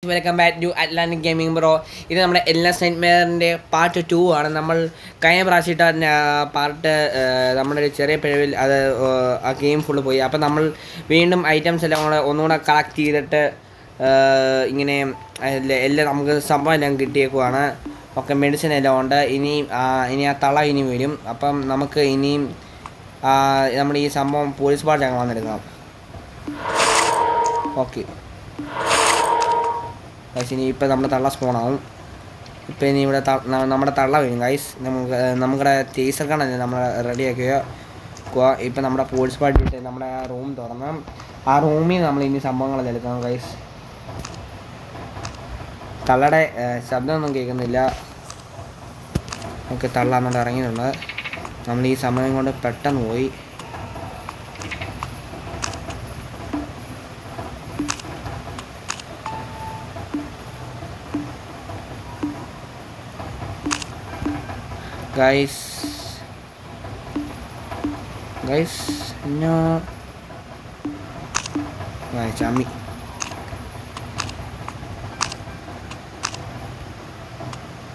Welcome back to Atlantic gaming bro. ഇത് നമ്മുടെ എൽനസ് നൈറ്റ്മെയറിൻ്റെ part 2 ആണ്. നമ്മൾ കഴിഞ്ഞ പ്രാവശ്യമിട്ട പാർട്ട് നമ്മുടെ ഒരു ചെറിയ പിഴവിൽ അത് ആ ഗെയിം ഫുള്ള് പോയി. അപ്പം നമ്മൾ വീണ്ടും ഐറ്റംസ് എല്ലാം കൂടെ ഒന്നുകൂടെ കളക്ട് ചെയ്തിട്ട് ഇങ്ങനെ എല്ലാം നമുക്ക് സംഭവം എല്ലാം കിട്ടിയേക്കുവാണ്. ഒക്കെ മെഡിസിൻ എല്ലാം ഉണ്ട്. ഇനി ആ തള ഇനി വരും. അപ്പം നമുക്ക് ഇനിയും നമ്മുടെ ഈ സംഭവം പോലീസ് പാർട്ട് ഞങ്ങൾ വന്നെടുക്കണം. ഓക്കെ ഗൈസ്, ഇനി ഇപ്പം നമ്മുടെ തള്ള സ്പോണാവും. ഇപ്പം ഇനി ഇവിടെ നമ്മുടെ തള്ള വരും ഗൈസ്. നമ്മുടെ ടീസർ കണല്ലേ നമ്മൾ റെഡിയാക്കുക. ഇപ്പം നമ്മുടെ പോലീസ് പാർട്ടി നമ്മുടെ ആ റൂം തുറന്ന് ആ റൂമിൽ നമ്മൾ ഇനി സംഭവങ്ങളെല്ലാം എടുക്കണം ഗൈസ്. തള്ളയുടെ ശബ്ദമൊന്നും കേൾക്കുന്നില്ല. നമുക്ക് തള്ള അങ്ങോട്ട് ഇറങ്ങിയിട്ടുണ്ട്. നമ്മൾ ഈ സമയം കൊണ്ട് പെട്ടെന്ന് പോയി. Guys, no. Guys, Ami.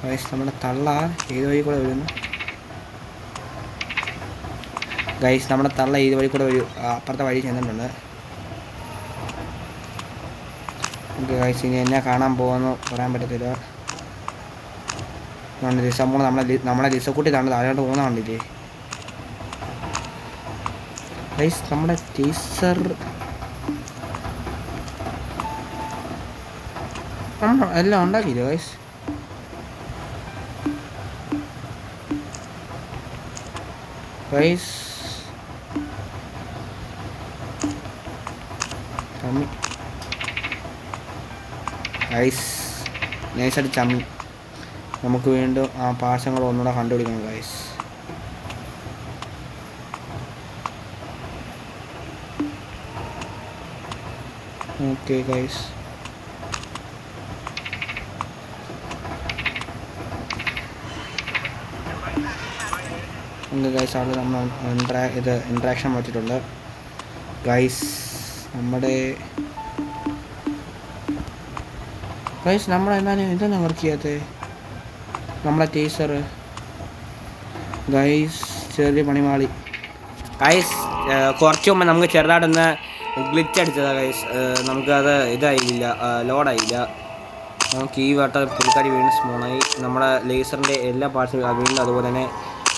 Guys, നമ്മുടെ തള്ള ഏത് വഴി കൂടെ വരുന്നു? ഗൈസ്, നമ്മുടെ തള്ള ഏത് വഴി കൂടെ വരും? അപ്പുറത്തെ വഴി ചെന്നിട്ടുണ്ട്. ഓക്കെ ഗൈസ്, ഇനി എന്നെ കാണാൻ പോകുമെന്ന് പറയാൻ പറ്റത്തില്ല. സംഭവം നമ്മളെ ലിസക്കൂട്ടി താണ്ട് താഴോട്ട് പോകുന്ന കണ്ടില്ലേ ഗൈസ്? നമ്മുടെ ടീസർ എല്ലാം ഉണ്ടാക്കിയില്ലേ ഗൈസ്? ഗൈസ് ഗൈസ് നൈസായിട്ട് ചമ്മി. നമുക്ക് വീണ്ടും ആ പാശങ്ങൾ ഒന്നുകൂടെ കണ്ടുപിടിക്കണം ഗൈസ്. ഓക്കെ ഗൈസ്, ഗൈസ് അവിടെ നമ്മൾ ഇൻട്രാക്ഷൻ വെച്ചിട്ടുണ്ട് ഗൈസ്. നമ്മളെന്തായാലും ഇതൊന്നും വർക്ക് ചെയ്യാത്തത് നമ്മളെ ടീച്ചർ ഗൈസ്. ചെറിയ പണിമാളി ഗൈസ്. കുറച്ച് മുമ്പ് നമുക്ക് ചെറുതായിട്ടൊന്ന് ഗ്ലിച്ച് അടിച്ചതാണ് ഗൈസ്. നമുക്കത് ഇതായില്ല, ലോഡായില്ല. നമുക്ക് ഈ വട്ടം പുൽക്കാരി വീണ്ടും സ്മോണായി. നമ്മുടെ ലേസറിൻ്റെ എല്ലാ പാർട്സും വീണ്ടും അതുപോലെ തന്നെ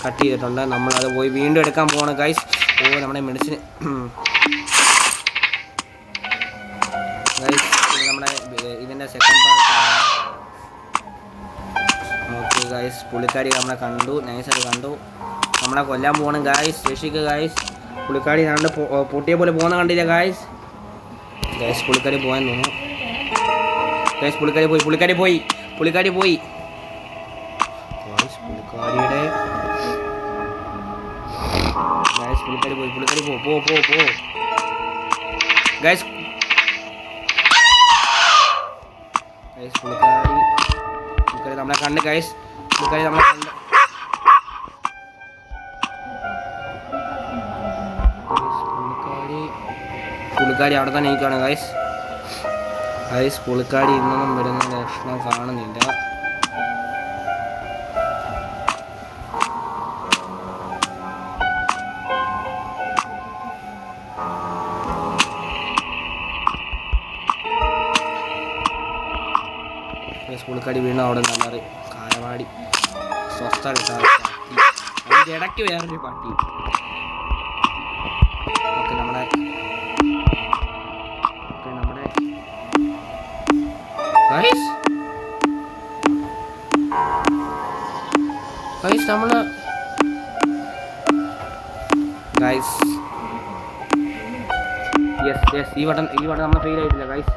കട്ട് ചെയ്തിട്ടുണ്ട്. നമ്മളത് പോയി വീണ്ടും എടുക്കാൻ പോവാണ് ഗൈസ്. നമ്മുടെ മെഡിസിൻ ഗൈസ്, നമ്മുടെ ഇതിൻ്റെ സെക്കൻഡ് പാർട്ടാണ്. ഓക്കെ ഗൈസ്, പുള്ളിക്കാരി നമ്മളെ കണ്ടു, നൈസായിട്ട് കണ്ടു. നമ്മളെ കൊല്ലാൻ പോകണം ഗൈസ്. രക്ഷിക്കുക ഗൈസ്. പുള്ളിക്കാരി കണ്ട് പൊട്ടിയെ പോലെ പോകുന്ന കണ്ടില്ല ഗൈസ്. പുള്ളിക്കാരി പോകാൻ തോന്നുന്നു ഗൈസ്. പുള്ളിക്കാരി പോയി പുള്ളിക്കാരിയുടെ പുള്ളിക്കാരി പോ ഗൈസ്. പുള്ളിക്കാരി നമ്മളെ കണ്ട് ഗൈസ്. പുള്ളിക്കാരി അവിടെ തന്നെ നിൽക്കുകയാണ് ഗൈസ്. പുള്ളിക്കാരി ഇന്നൊന്നും വരുന്ന ലക്ഷണം കാണുന്നില്ല. പുള്ളിക്കാരി വീണ്ടും അവിടെ നല്ലറി കാലവാടി സ്വസ്ഥ അതിൻ്റെ ഇടയ്ക്ക് വേറൊരു പട്ടി. ഓക്കെ നമ്മുടെ നമ്മള് ഈ വട്ടം നമ്മൾ ഫെയിൽ ആയിട്ടില്ല ഗൈസ്.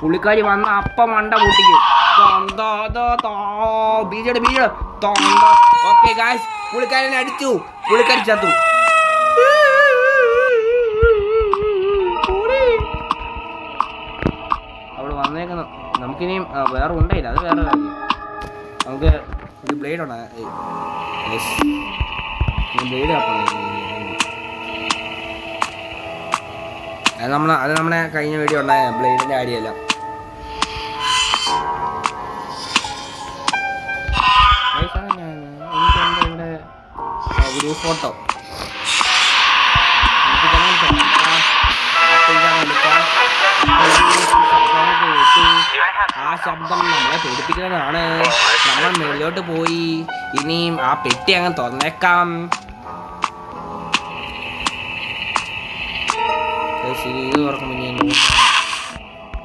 പുള്ളിക്കാരി വന്ന അപ്പം മണ്ട പൊട്ടിക്കും. ഓക്കെ ഗൈസ്, പുള്ളിക്കാരനെ അടിച്ചു. പുള്ളിക്കാരി ചത്തു. അവള് വന്നേക്കുന്നു. നമുക്കിനിയും വേറെ ഉണ്ടായില്ല, അത് വേറെ കാര്യം. നമുക്ക് ഇത് ബ്ലേഡ് ഉണ്ടോ? ബ്ലേഡ് ആക്കണം അത് നമ്മുടെ കഴിഞ്ഞ വീഡിയോ ഉണ്ടായ ബ്ലേഡിൻ്റെ കാര്യമല്ല. എനിക്കെന്താ ഇവിടെ ഗ്രൂപ്പ് ഫോട്ടോ ആ ശബ്ദം നമ്മളെ പേടിപ്പിക്കുന്നതാണ്. നമ്മൾ മേളിലോട്ട് പോയി ഇനിയും ആ പെട്ടി അങ്ങ് തുറന്നേക്കാം. ഇത് തുറക്കുമ്പോൾ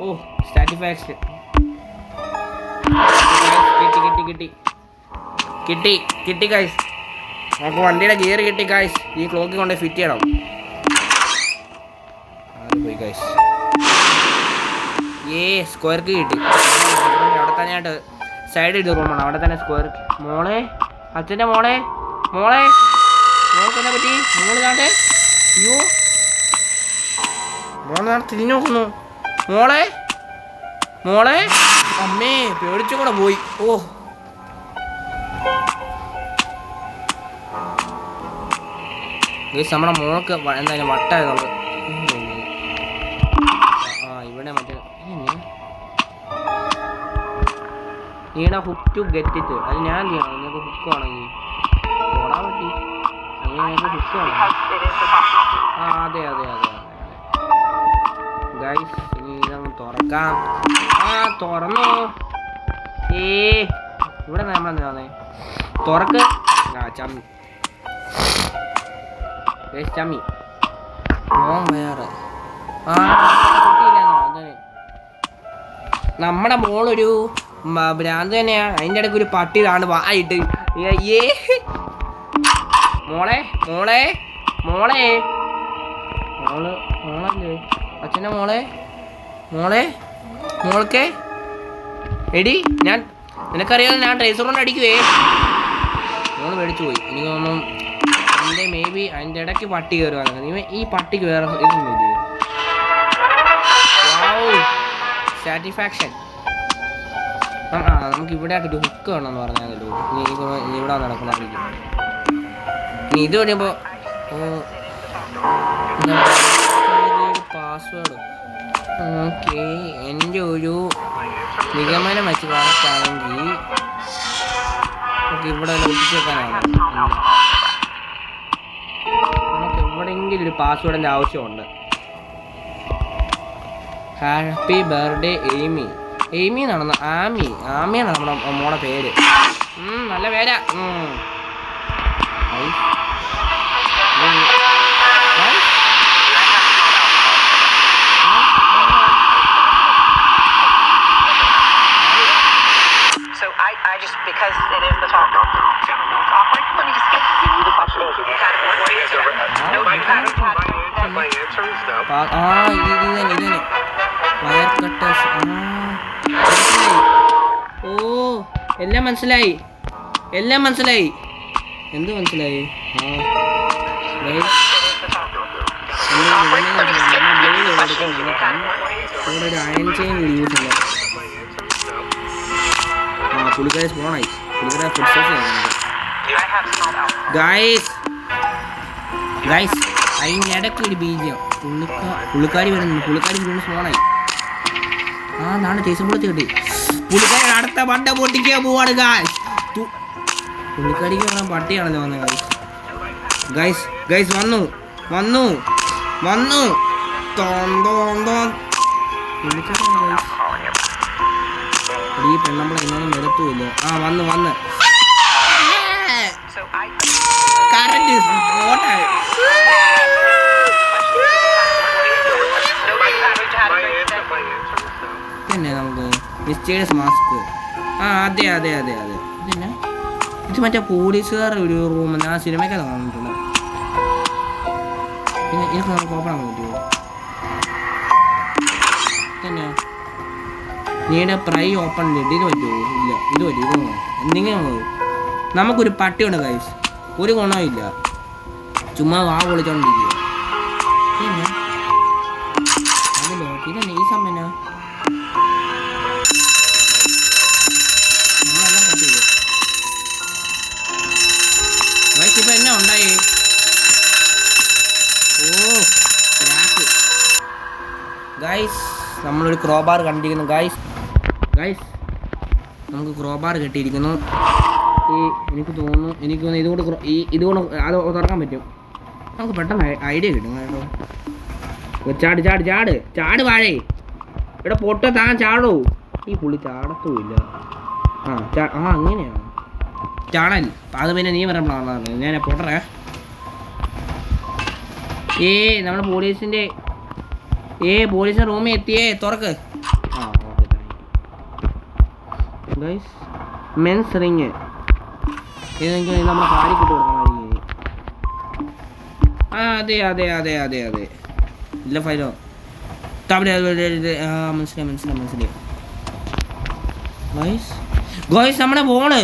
ഓ സാറ്റിസ്ഫാക്ഷൻ കിട്ടി ഗൈസ്. നമുക്ക് വണ്ടിയുടെ ഗിയർ കിട്ടി ഗൈസ്. ഈ ക്ലോക്കിൽ കൊണ്ട് ഫിറ്റ് ചെയ്യണം. അത് പോയി ഗൈസ്. സ്ക്വയർക്ക് കിട്ടി. അവിടെ തന്നെയായിട്ട് സൈഡ് ഇട്ട് റൂമാണ്. അവിടെ തന്നെ സ്ക്വയർ. മോളെ അച്ഛൻ്റെ മോൾക്ക് എന്നെ പറ്റി? മോള് കാണ്ടേ? അയ്യോ മോളെ തിരിഞ്ഞു നോക്കുന്നു. മോളെ അമ്മേ പേടിച്ചും കൂടെ പോയി. ഓ നമ്മുടെ മോൾക്ക് എന്തായാലും വട്ടായത് നമുക്ക്. ഇവിടെ മറ്റേ നീടെ ഹുക്ക് ടു ഗെറ്റ് ഇറ്റ്. അത് ഞാൻ ചെയ്യണം. നിങ്ങൾക്ക് ഹുക്ക് ആണെങ്കിൽ ഓടാൻ പറ്റി. നിങ്ങൾക്ക് ഹുക്ക് വേണം. അതെ ഗൈസ്. ഇനി ഇതങ്ങ് തുറക്കാം. തുറന്നു. ഇവിടെ നമ്മളെന്താ വന്നേ? തുറക്ക്. ചമ്മി വേറെ നമ്മുടെ മോളൊരു ഭ്രാന്ത് തന്നെയാണ്. അതിൻ്റെ ഇടയ്ക്ക് ഒരു പട്ടി ഇതാണ് വായിട്ട്. മോളല്ലേ അച്ഛൻ്റെ മോൾക്ക് എടി ഞാൻ നിനക്കറിയാതെ ഞാൻ ട്രേസർ കൊണ്ട് അടിക്കുവേ. മോള് മേടിച്ചു പോയി. എനിക്ക് തോന്നുന്നു എൻ്റെ മേ ബി അതിൻ്റെ ഇടയ്ക്ക് പട്ടി കയറുക. ഈ പട്ടിക്ക് വേറെ ഇതൊന്നും ഇല്ല. സാറ്റിസ്ഫാക്ഷൻ. നമുക്ക് ഇവിടെ ആക്കിട്ട് ഹുക്ക് വേണമെന്ന് പറഞ്ഞാലോ. ഇനി ഇവിടെ നടക്കണമായിരിക്കും. ഇനി ഇത് പറയുമ്പോൾ പാസ്വേഡ് ഓക്കെ. എൻ്റെ ഒരു നിഗമനം വെച്ച് കറക്റ്റാണെങ്കിൽ നമുക്ക് ഇവിടെ ഒട്ടിച്ച് വെക്കാനാണ്. നമുക്ക് എവിടെയെങ്കിലും ഒരു പാസ്വേഡിൻ്റെ ആവശ്യമുണ്ട്. ഹാപ്പി ബർത്ത്ഡേ എയ്മി എന്നാണ്. ആമിയാണ് നമ്മുടെ മോളെ പേര്. നല്ല പേരാ. I just because it is the top. Let me just continue the question. My answer is no. ഇതിനെ വയർ കട്ടേഴ്സ്. ഓ എല്ലാം മനസ്സിലായി. എന്ത് മനസ്സിലായി? ഇവിടെ ഒരു അയൺ ചെയിൻ യൂസ് ചെയ്യാം. പുള്ളിക്കാരി സ്പോണായി. പുള്ളിക്കാരി ഫുഡ് സോഴ്സ് ഗൈസ്. അതിൻ്റെ ഇടയ്ക്ക് ഒരു ബീജം പുള്ളിക്കാരി വരുന്നു. പുള്ളിക്കാരി വീണ്ടും സ്പോണായി. നാളെ ചേച്ചമ്പളത്തി കിട്ടി. പുള്ളിക്കാരി അടുത്ത പണ്ട പൊട്ടിക്കാൻ പോവാണ് ഗായ്സ്. പുള്ളിക്കാരിക്ക് പറഞ്ഞാൽ പട്ടിയാണല്ലോ വന്നത് ഗൈസ്. വന്നു പുള്ളിക്കാരാണ് ഗൈസ്. ഈ പെണ്ണമ്പളെ ഇന്നൊന്നും എടുത്തുമില്ല. വന്ന് കറന്റ് പിന്നെ നമുക്ക് മിസ്റ്റേഴ്സ് മാസ്ക്. അതെ ഇതന്നെ. ഇത് മറ്റേ പോലീസുകാരുടെ ഒരു റൂം ഞാൻ സിനിമയ്ക്ക് കാണുന്നുണ്ട്. പിന്നെ എനിക്ക് നമുക്ക് ഓപ്പൺ ആക്കാൻ പറ്റുമോ? പിന്നെ നീടെ പ്രൈ ഓപ്പൺ ഇതിന് പറ്റുമോ? ഇല്ല ഇത് പറ്റും. എന്തെങ്കിലും നമുക്കൊരു പട്ടിയുണ്ട് ഗൈസ്. ഒരു ഗുണവും ഇല്ല. ചുമ്മാ വാ പൊളിച്ചോണ്ടിരിക്കുക. പിന്നെ അതല്ലോ ഇതന്നെ ഈ സമയം നമ്മളെല്ലാം പട്ടി ഗൈസ്. ഇപ്പം എന്നാ ഉണ്ടായി? ഗൈസ് നമ്മളൊരു ക്രോബാർ കണ്ടിരിക്കുന്നു ഗൈസ്. നമുക്ക് ക്രോബാർ കിട്ടിയിരിക്കുന്നു. എനിക്ക് തോന്നുന്നു ഇതുകൊണ്ട് അത് തുറക്കാൻ പറ്റും. നമുക്ക് പെട്ടെന്ന് ഐഡിയ കിട്ടും കേട്ടോ. ചാട് വാഴേ ഇവിടെ പൊട്ട താൻ ചാടോ. ഈ പുള്ളി ചാടത്തുമില്ല. അങ്ങനെയാണ് ചാടൽ. അത് പിന്നെ നീ പറയുമ്പോഴാണ് ഞാൻ പൊട്ടറേ. നമ്മുടെ പോലീസിൻ്റെ റൂമിൽ എത്തിയേ. തുറക്ക്. ഓക്കെ ഗൈസ് മെൻസ് റിങ് ഇതെനിക്ക് നമ്മളെ കാലിക്കിട്ട് കൊടുക്കണമായിരിക്കും. അതെ ഇല്ല ഫൈലോ മനസ്സിലായി. ഗോയ്സ് നമ്മുടെ മോള്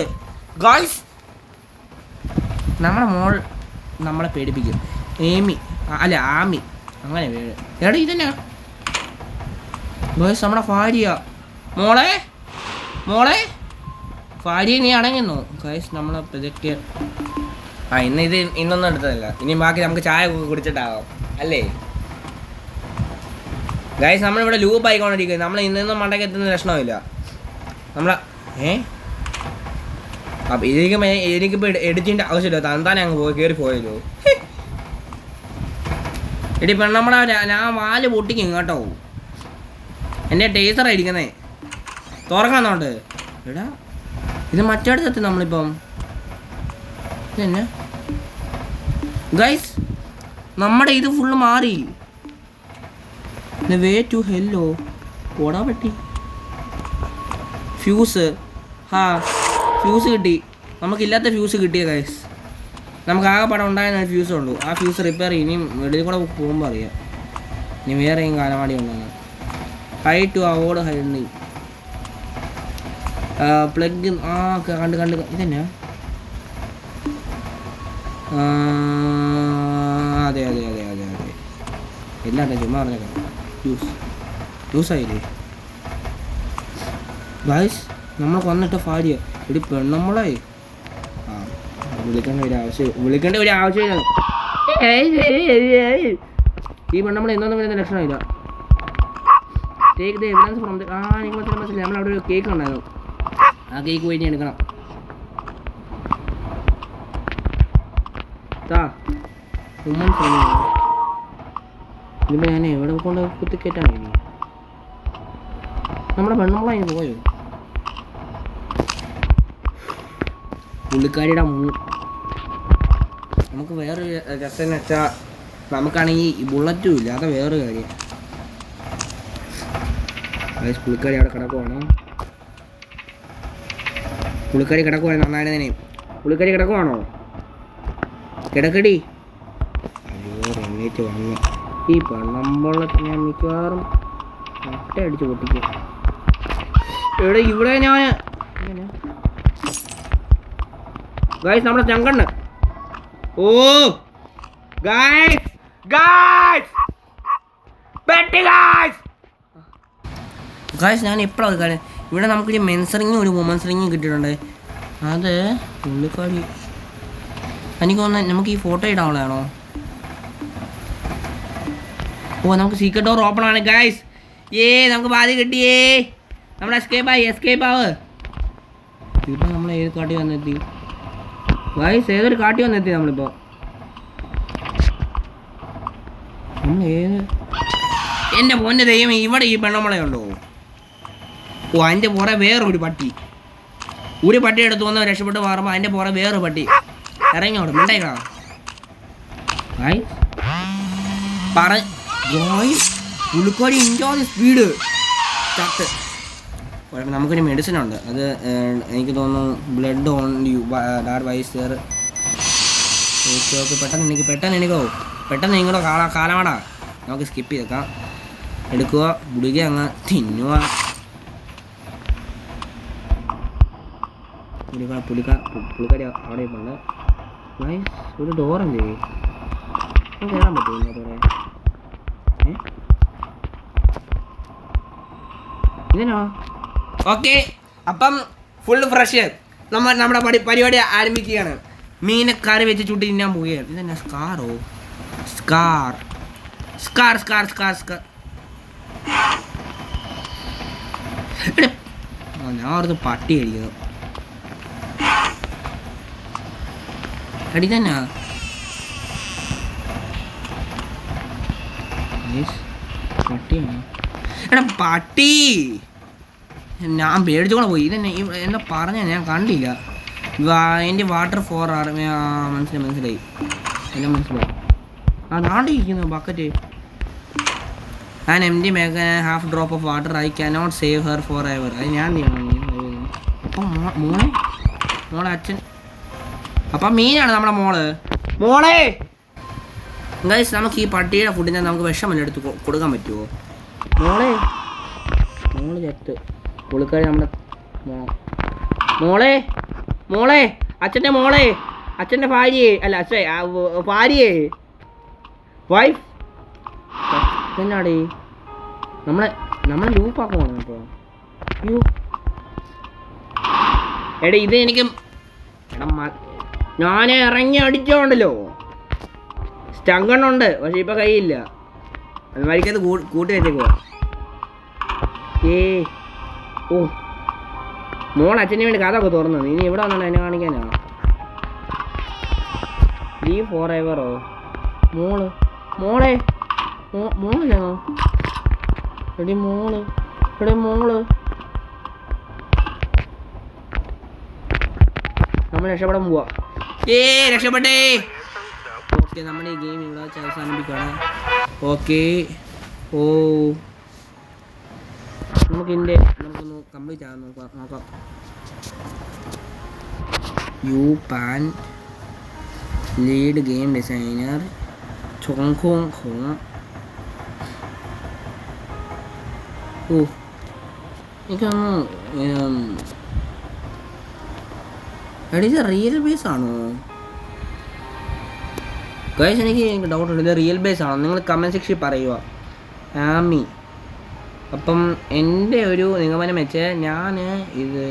നമ്മുടെ മോൾ നമ്മളെ പേടിപ്പിക്കും. ആമി അങ്ങനെ പേര്. എടാ ഇതന്നെ ഗോയ്സ് നമ്മുടെ ഭാര്യ. മോളെ ഭാര്യ നീ അടങ്ങുന്നു ഗോയ്സ്. നമ്മളെ പ്രൊജക്റ്റ് ഇന്നൊന്നും എടുത്തതല്ല. ഇനി ബാക്കി നമുക്ക് ചായ കുടിച്ചിട്ടാകാം അല്ലേ ഗൈസ്. നമ്മളിവിടെ ലൂപ്പ് ആയിക്കൊണ്ടിരിക്കുന്നത്. നമ്മൾ ഇന്നൊന്നും മണ്ടയ്ക്ക് എത്തുന്ന ലക്ഷണമില്ല നമ്മളെ. അപ്പം എനിക്കിപ്പോൾ എഡിറ്റിൻ്റെ ആവശ്യമില്ല. താനെ അങ്ങ് കയറി പോയല്ലോ. എടി പെണ്ണമ്മളെ ഞാൻ വാല് പൊട്ടിക്കും കേട്ടോ. എൻ്റെ ടേസറായിരിക്കുന്നേ. തുറക്കാന്നോണ്ട് എടാ ഇത് മറ്റേടത്തെത്തി നമ്മളിപ്പം. ഇതെന്നെ ഗൈസ് നമ്മുടെ ഇത് ഫുള്ള് മാറി. വേ ടു ഹെല്ലോ ഓടാ പറ്റി. ഫ്യൂസ് കിട്ടി. നമുക്കില്ലാത്ത ഫ്യൂസ് കിട്ടിയ ഗൈസ്. നമുക്ക് ആകെ പടം ഉണ്ടായിരുന്ന ഫ്യൂസേ ഉള്ളൂ. ആ ഫ്യൂസ് റിപ്പയർ ചെയ്യും. ഇനിയും വെളിയിൽ കൂടെ പോകുമ്പോൾ അറിയാം. ഇനി വേറെയും കാലമാടി ഉണ്ടെന്ന്. ഹൈ ടു അവോർഡ് ഹൈ പ്ലഗ്. കണ്ട് ഇതന്നെയാ. അതെ എല്ലാട്ടെ ചുമ്മാ പറഞ്ഞേക്കാം. യൂസായില്ലേ ഗൈസ്. നമ്മൾ കൊന്നിട്ട് ഭാര്യ എടി പെണ്ണമ്മളെ. വിളിക്കേണ്ട ഒരു ആവശ്യമില്ല. ഈ പെണ്ണമ്മളെ എന്നൊന്നും വരുന്ന ലക്ഷണമില്ല. Take the evidence from the നിങ്ങൾ മനസ്സിലായി. നമ്മളവിടെ ഒരു കേക്ക് ഉണ്ടായിരുന്നു. ആ കേക്ക് പോയി എടുക്കണം. ഇതിപ്പോൾ ഞാൻ എവിടെ കൊണ്ട് കുത്തിക്കേറ്റാണ് ഇനി. നമ്മുടെ പെണ്ണുമ്പളായി പോയോ പുള്ളിക്കാരിയുടെ നമുക്ക് വേറൊരു രസം എന്ന് വെച്ചാൽ നമുക്കാണെങ്കിൽ ബുള്ളറ്റും ഇല്ല. അത് വേറൊരു കാര്യം. പുള്ളിക്കാരി അവിടെ കിടക്കുവാണോ? പുള്ളിക്കാരി കിടക്കുവാണ്. നന്നായിരുന്നേനെ. പുള്ളിക്കാരി കിടക്കുവാണോ? കിടക്കടി. അയ്യോ എണ്ണീറ്റ് വന്നു. ഈ പെണ്ണമ്പളത്ത് ഞാൻ മിക്കവാറും ഒറ്റ അടിച്ച് പൊട്ടിക്കും. ഇവിടെ ഞാൻ ഗൈസ് നമ്മുടെ ചങ്കണ്ണ്. ഗൈസ് ഞാൻ എപ്പോഴാണ് കാര്യം ഇവിടെ നമുക്കൊരു മെൻസ് റിങ്ങും ഒരു വുമൻസ് റിങ്ങും കിട്ടിയിട്ടുണ്ട്. അത് പുള്ളിക്കാരി എനിക്ക് തോന്നുന്നു നമുക്ക് ഈ ഫോട്ടോ ഇടാനുള്ളതാണോ? നമുക്ക് സീക്രട്ട് ഡോർ ഓപ്പൺ ആണ് ഗൈസ്. നമുക്ക് ബാധി കിട്ടിയേ. നമ്മൾ എസ്കേപ്പ് ആവ്. ഇപ്പം നമ്മൾ ഏത് കാട്ടി വന്നെത്തി ഗൈസ്? ഏതൊരു കാട്ടി വന്നെത്തി നമ്മളിപ്പോൾ. നമ്മൾ എൻ്റെ പൊന്നെ ദൈവം ഇവിടെ ഈ പെണ്ണമ്മളയുണ്ടോ? അതിൻ്റെ പുറേ വേറൊരു പട്ടി. ഒരു പട്ടി എടുത്തു വന്ന് രക്ഷപ്പെട്ട് മാറുമ്പോൾ അതിൻ്റെ പുറേ വേറൊരു പട്ടി ഇറങ്ങിയോടെ മിണ്ടായിക്കാ. പുള്ളിക്കാരി ഇഞ്ചോടെ സ്പീഡ് ചത്ത്. നമുക്കൊരു മെഡിസിൻ ഉണ്ട്. അത് എനിക്ക് തോന്നുന്നു blood on dad visor. Okay പെട്ടെന്ന് നിങ്ങളോ കാലമാടാ. നമുക്ക് സ്കിപ്പ് ചെയ്തേക്കാം. എടുക്കുക ഗുളിക അങ്ങ് തിന്നുക. പുള്ളിക്കാരി അവിടെ ഉണ്ട്. ഒരു ഡോറല്ലേ കയറാൻ പറ്റുമോ ഡോറെ? ഇതിനോ? ഓക്കെ അപ്പം ഫുള്ള് ഫ്രഷ്. നമ്മുടെ പരിപാടി ആരംഭിക്കുകയാണ്. മീനക്കറി വെച്ച് ചുട്ടി തിന്നാൻ പോവുകയാണ്. ഇതെന്നാ സ്കാറോ? സ്കാർ ഞാൻ ഓർത്ത് പട്ടി അടിക്കുന്നു. അടി തന്നെ പട്ടിയാണ്. എടാ പട്ടി, ഞാൻ പേടിച്ചോളെ പോയി. ഇതെന്നെ എന്താ പറഞ്ഞ ഞാൻ കണ്ടില്ല. എൻ്റെ വാട്ടർ 4 മനസ്സിലായി എല്ലാം മനസ്സിലായി. ആ നാണ്ടിരിക്കുന്നു bucket. An M D make half drop of water. I cannot save her forever. അത് ഞാൻ അപ്പം മോളെ അച്ഛൻ അപ്പം മീനാണ് നമ്മുടെ മോളെ. ഗൈസ് നമുക്ക് ഈ പട്ടിയുടെ ഫുഡിനെ നമുക്ക് വിഷമല്ല എടുത്ത് കൊടുക്കാൻ പറ്റുമോ? മോള് ചത്ത് പുള്ളിക്കാരി നമ്മുടെ മോളെ അച്ഛൻ്റെ ഭാര്യയെ അല്ല ഭാര്യയെ വൈഫ് എന്നാടി നമ്മളെ ലൂപ്പാക്കുവാണ് ഇപ്പോൾ. യു എടാ ഇത് എനിക്ക് ഞാൻ ഇറങ്ങി അടിച്ചോണ്ടല്ലോ. സ്റ്റങ്കണ്ണുണ്ട് പക്ഷെ ഇപ്പം കയ്യില്ല. അത് മരിക്കത് കൂട്ടി വെച്ചേക്കുവാ. ഓ മോൾ അച്ഛന് വേണ്ടി കഥ ഒക്കെ തുറന്നത്. ഇനി ഇവിടെ വന്നാണ് എന്നെ കാണിക്കാനാ. Lee four എവറോ? മോളില്ലാണോ? എടി മോള് നമ്മൾ രക്ഷപ്പെടാൻ പോവാ. രക്ഷപ്പെട്ടേ. ഓക്കെ, നമ്മുടെ ഈ ഗെയിം ഇവിടെ വെച്ച് അവസാനിപ്പിക്കുകയാണ്. ഓക്കെ. നമുക്കൊന്ന് കംപ്ലീറ്റ് ആകാൻ നോക്കാം. യു പാൻ ലീഡ് ഗെയിം ഡിസൈനർ ചോങ്. എനിക്കൊന്ന് ഇത് റിയൽ ബേസ് ആണോ ഗൈസ്? എനിക്ക് ഡൗട്ട് ഉണ്ട്, ഇത് റിയൽ ബേസ് ആണോ? നിങ്ങൾ കമൻറ്റ് സെക്ഷനിൽ പറയുക. ആമി അപ്പം എൻ്റെ ഒരു നിഗമനം വെച്ച് ഞാൻ ഇത്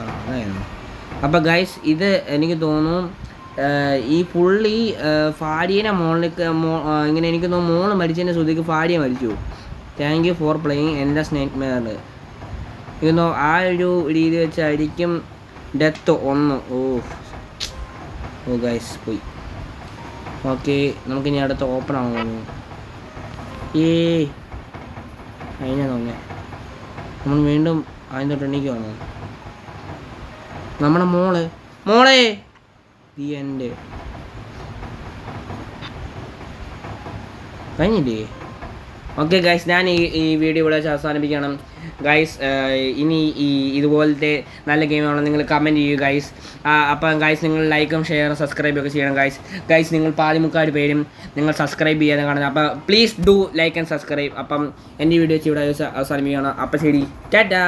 അതായിരുന്നു. അപ്പം ഗൈസ് ഇത് എനിക്ക് തോന്നുന്നു ഈ പുള്ളി ഫാരിയനെ ഇങ്ങനെ എനിക്ക് തോന്നുന്നു മോള് മരിച്ചതിൻ്റെ ശ്രുതിക്ക് ഫാരിയ മരിച്ചു. Thank you for playing endless nightmare. ഇതൊന്നോ ആ ഒരു രീതി വെച്ചായിരിക്കും ഡെത്ത് 1. ഓ ഗൈസ് പോയി. ഓക്കെ, നമുക്കിനി അടുത്ത ഓപ്പൺ ആകുന്നു. അതിനാ തോന്നേ നമ്മൾ വീണ്ടും അതിന് തൊട്ട് എണീക്കുവാണോ? നമ്മുടെ മോളെ ഈ എൻ്റെ കഴിഞ്ഞില്ലേ? ഓക്കെ ഗൈസ്, ഞാൻ ഈ വീഡിയോ ഇവിടെ വെച്ച് അവസാനിപ്പിക്കണം ഗൈസ്. ഇനി ഇതുപോലത്തെ നല്ല ഗെയിമാണ് നിങ്ങൾ കമൻറ്റ് ചെയ്യൂ ഗൈസ്. അപ്പം ഗൈസ് നിങ്ങൾ ലൈക്കും ഷെയറും സബ്സ്ക്രൈബും ഒക്കെ ചെയ്യണം ഗൈസ്. നിങ്ങൾ 14 പേരും നിങ്ങൾ സബ്സ്ക്രൈബ് ചെയ്യാതെ കാണുന്നത്. അപ്പോൾ please do like and subscribe. അപ്പം എൻ്റെ വീഡിയോ വെച്ച് ഇവിടെ അവസാനിപ്പിക്കണം. അപ്പം ശരി, ടാറ്റാ.